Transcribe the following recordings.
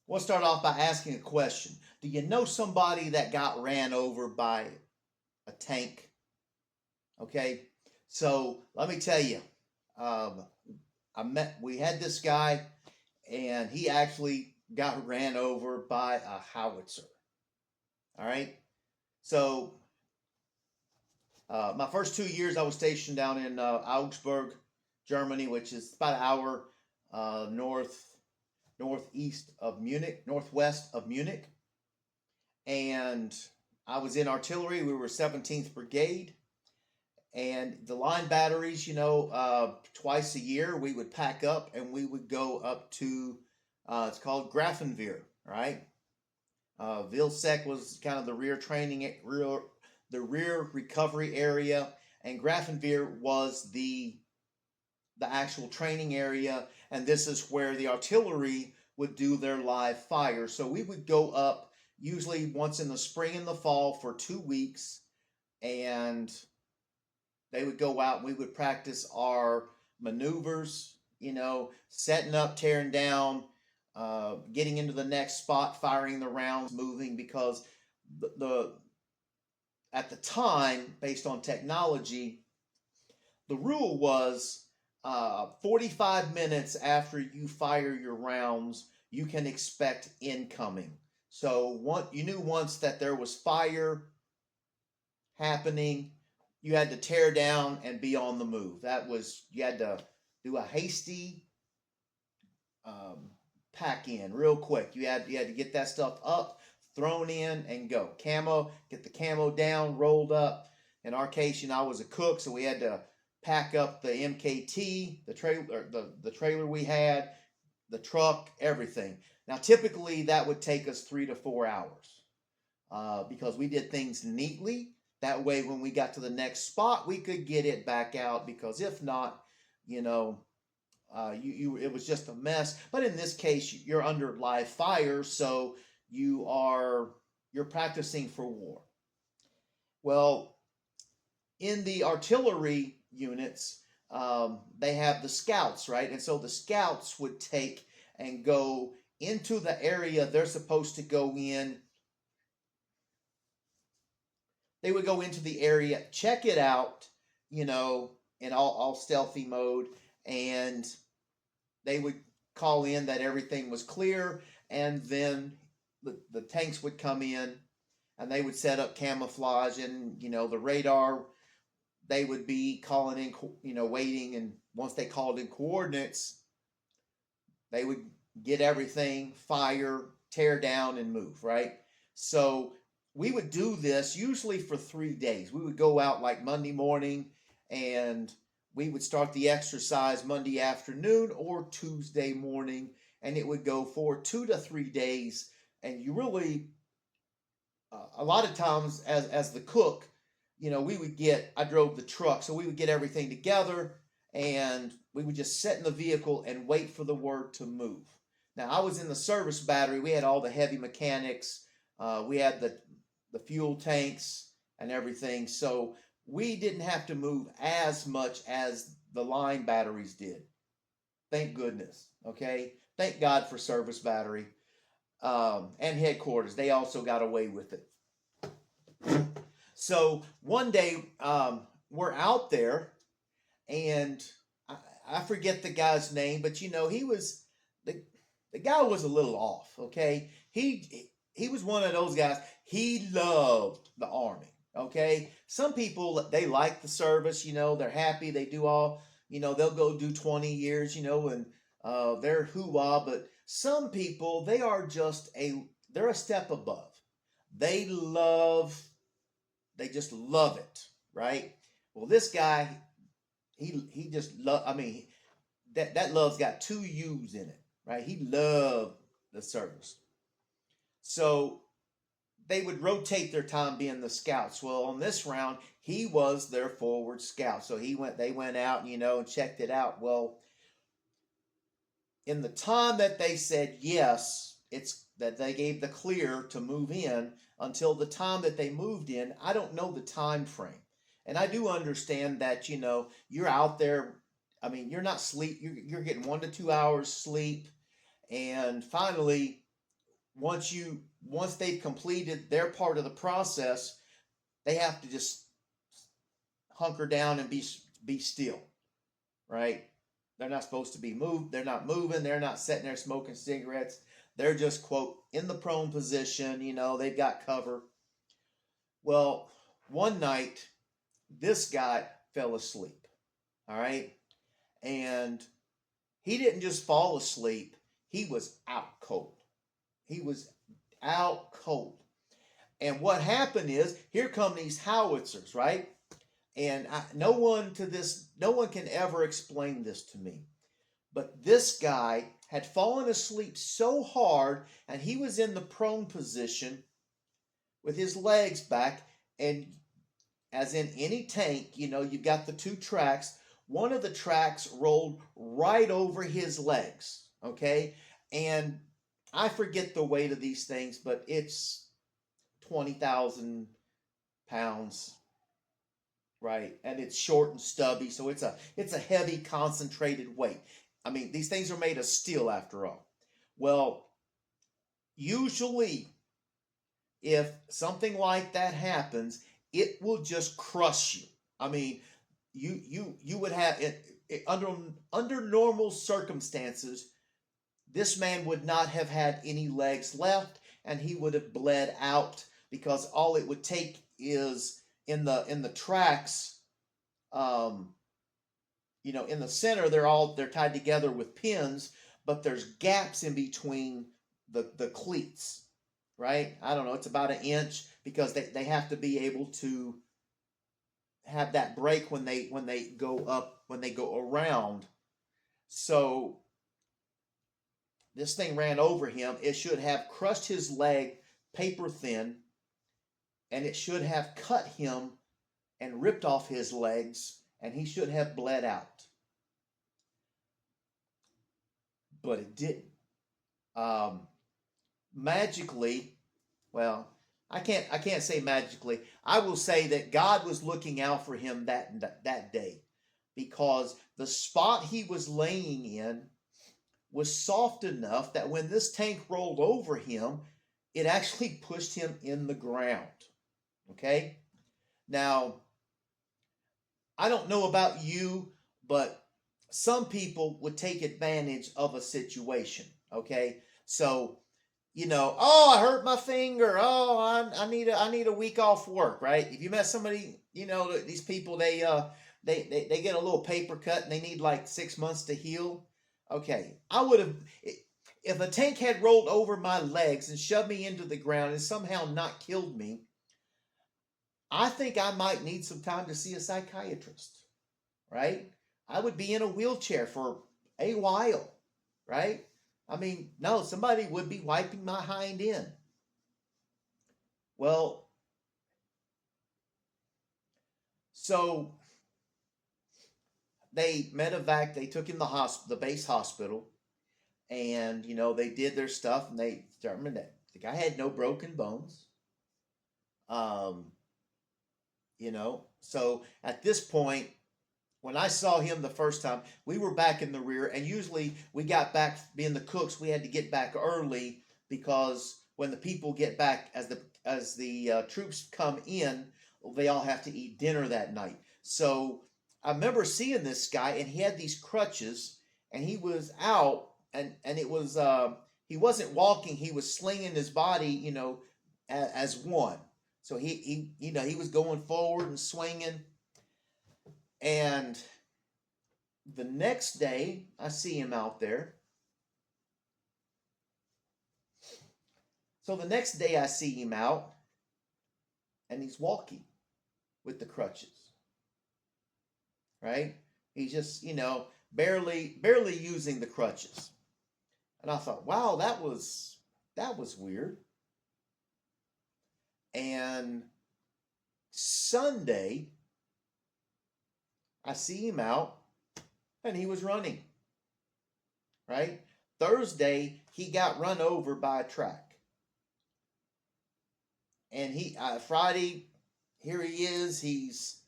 We'll start off by asking a question. Do you know somebody that got ran over by a tank? Okay, so let me tell you, um, we had this guy, and he actually got ran over by a howitzer. All right, so my first 2 years I was stationed down in Augsburg, Germany, which is about an hour northeast of Munich, northwest of Munich, and I was in artillery. We were 17th Brigade, and the line batteries. Twice a year we would pack up and we would go up to. It's called Grafenwoer, right? Vilsec was kind of the rear recovery area, and Grafenwoer was the actual training area, and this is where the artillery would do their live fire. So we would go up usually once in the spring and the fall for 2 weeks, and they would go out and we would practice our maneuvers, setting up, tearing down, getting into the next spot, firing the rounds, moving, because the at the time, based on technology, the rule was 45 minutes after you fire your rounds, you can expect incoming. So you knew once that there was fire happening, you had to tear down and be on the move. You had to do a hasty pack in real quick. You had to get that stuff up, thrown in, and go. Get the camo down, rolled up. In our case, I was a cook, so we had to pack up the MKT, the trailer we had, the truck, everything. Now, typically that would take us 3 to 4 hours because we did things neatly. That way, when we got to the next spot, we could get it back out. Because if not, it was just a mess. But in this case, you're under live fire, so you're practicing for war. Well, in the artillery units, they have the scouts, right? And so the scouts would take and go into the area they're supposed to go in. They would go into the area, check it out, in all stealthy mode, and they would call in that everything was clear, and then the tanks would come in, and they would set up camouflage, and the radar. They would be calling in, waiting, and once they called in coordinates, they would get everything, fire, tear down, and move, right? So we would do this usually for 3 days. We would go out like Monday morning, and we would start the exercise Monday afternoon or Tuesday morning, and it would go for 2 to 3 days. And you really, a lot of times, as the cook, I drove the truck, so we would get everything together, and we would just sit in the vehicle and wait for the word to move. Now, I was in the service battery. We had all the heavy mechanics. We had the fuel tanks and everything. So we didn't have to move as much as the line batteries did. Thank goodness. Okay. Thank God for service battery and headquarters. They also got away with it. So one day we're out there, and I forget the guy's name, but he was the guy was a little off. Okay, he was one of those guys. He loved the army. Okay, some people, they like the service. They're happy. They do all. They'll go do 20 years. And they're hoo-ah. But some people, they're a step above. They just love it, right? Well, this guy, he just love. I mean, that love's got two U's in it, right? He loved the service. So they would rotate their time being the scouts. Well, on this round, he was their forward scout. So they went out, and checked it out. Well, in the time that they said yes, it's that they gave the clear to move in, until the time that they moved in, I don't know the time frame. And I do understand that, you're out there. I mean, you're not sleep. You're getting 1 to 2 hours sleep, and finally, once they've completed their part of the process, they have to just hunker down and be still, right? They're not supposed to be moved. They're not moving. They're not sitting there smoking cigarettes. They're just, quote, in the prone position. They've got cover. Well, one night, this guy fell asleep. All right. And he didn't just fall asleep, he was out cold. He was out cold. And what happened is, here come these howitzers, right? And no one can ever explain this to me. But this guy had fallen asleep so hard, and he was in the prone position with his legs back. And as in any tank, you've got the two tracks. One of the tracks rolled right over his legs, okay? And I forget the weight of these things, but it's 20,000 pounds, right? And it's short and stubby, so it's a heavy, concentrated weight. I mean, these things are made of steel after all. Well, usually, if something like that happens, it will just crush you. I mean, you would have it under normal circumstances, this man would not have had any legs left, and he would have bled out, because all it would take is in the tracks, in the center, they're tied together with pins, but there's gaps in between the cleats, right? I don't know, it's about an inch, because they have to be able to have that break when they go up, when they go around. So this thing ran over him. It should have crushed his leg paper thin, and it should have cut him and ripped off his legs, and he should have bled out. But it didn't. Magically, well, I can't say magically. I will say that God was looking out for him that day, because the spot he was laying in was soft enough that when this tank rolled over him, it actually pushed him in the ground. Okay? Now, I don't know about you, but some people would take advantage of a situation. Okay? So, oh, I hurt my finger. Oh, I need a week off work, right? If you met somebody, these people, they get a little paper cut and they need like 6 months to heal. Okay, I would have, if a tank had rolled over my legs and shoved me into the ground and somehow not killed me, I think I might need some time to see a psychiatrist, right? I would be in a wheelchair for a while, right? I mean, no, somebody would be wiping my hind end. Well, so they medevac, they took him to the base hospital, and they did their stuff, and they determined that the guy had no broken bones. Um, so at this point, when I saw him the first time, we were back in the rear, and usually we got back, being the cooks, we had to get back early, because when the people get back, as the troops come in, they all have to eat dinner that night. So I remember seeing this guy, and he had these crutches, and he was out, and it was he wasn't walking, he was slinging his body, as one. So he was going forward and swinging. And the next day, I see him out there. So the next day, I see him out, and he's walking with the crutches. Right? He's just, barely using the crutches. And I thought, wow, that was weird. And Sunday, I see him out, and he was running. Right? Thursday, he got run over by a track. And Friday, here he is. He's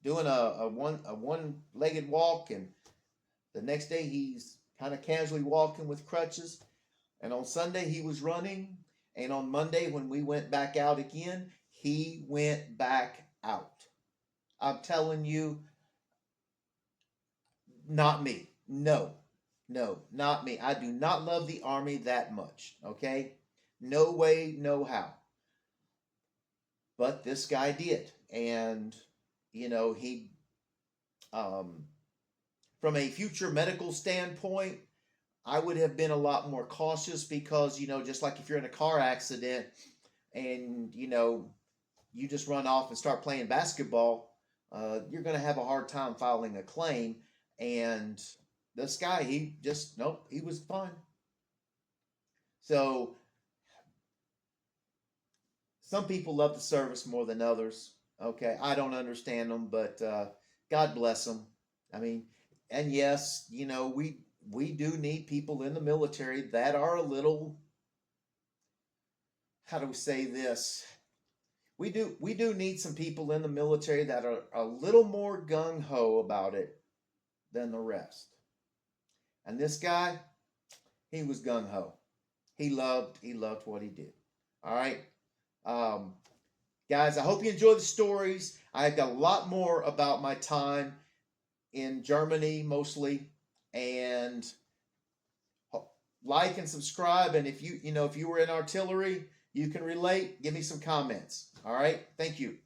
doing a one-legged walk, and the next day he's kind of casually walking with crutches. And on Sunday, he was running. And on Monday, when we went back out again, he went back out. I'm telling you, not me. No, no, not me. I do not love the Army that much. Okay? No way, no how. But this guy did. And, he, um, from a future medical standpoint, I would have been a lot more cautious because, just like if you're in a car accident and, you just run off and start playing basketball, you're going to have a hard time filing a claim. And this guy, nope, he was fine. So some people love the service more than others. Okay, I don't understand them, but God bless them. I mean, and yes, we do need people in the military that are a little, how do we say this? We do need some people in the military that are a little more gung ho about it than the rest. And this guy, he was gung ho. He loved what he did. All right. Um, Guys, I hope you enjoy the stories. I've got a lot more about my time in Germany mostly. And like and subscribe. And if you were in artillery, you can relate, give me some comments. All right. Thank you.